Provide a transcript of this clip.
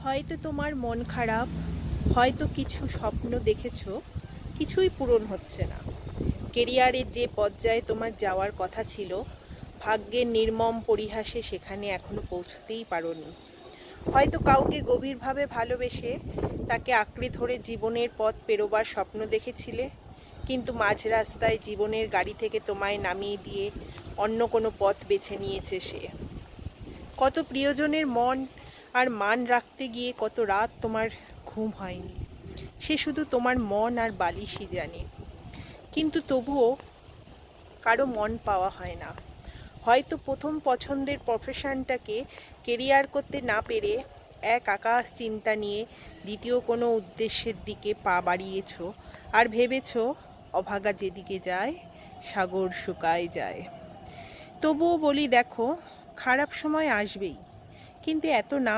হয়তো তোমার মন খারাপ, হয়তো কিছু স্বপ্ন দেখেছো, কিছুই পূরণ হচ্ছে না। কেরিয়ারের যে পর্যায়ে তোমার যাওয়ার কথা ছিল, ভাগ্যের নির্মম পরিহাসে সেখানে এখনো পৌঁছতেই পারোনি। হয়তো কাউকে গভীরভাবে ভালোবেসে তাকে আঁকড়ে ধরে জীবনের পথ পেরোবার স্বপ্ন দেখেছিলে, কিন্তু মাঝ রাস্তায় জীবনের গাড়ি থেকে তোমায় নামিয়ে দিয়ে অন্য কোনো পথ বেছে নিয়েছে সে। কত প্রিয়জনের মন আর মান রাখতে গিয়ে কত রাত তোমার ঘুম হয়নি, সে শুধু তোমার মন আর বালিশই জানে। কিন্তু তবুও কারো মন পাওয়া হয় না। হয়তো প্রথম পছন্দের প্রফেশনটাকে কেরিয়ার করতে না পেরে এক আকাশ চিন্তা নিয়ে দ্বিতীয় কোনো উদ্দেশ্যের দিকে পা বাড়িয়েছো, আর ভেবেছো অভাগা যেদিকে যায় সাগর শুকায় যায়। তবুও বলি, দেখো, খারাপ সময় আসবেই, কিন্তু এত না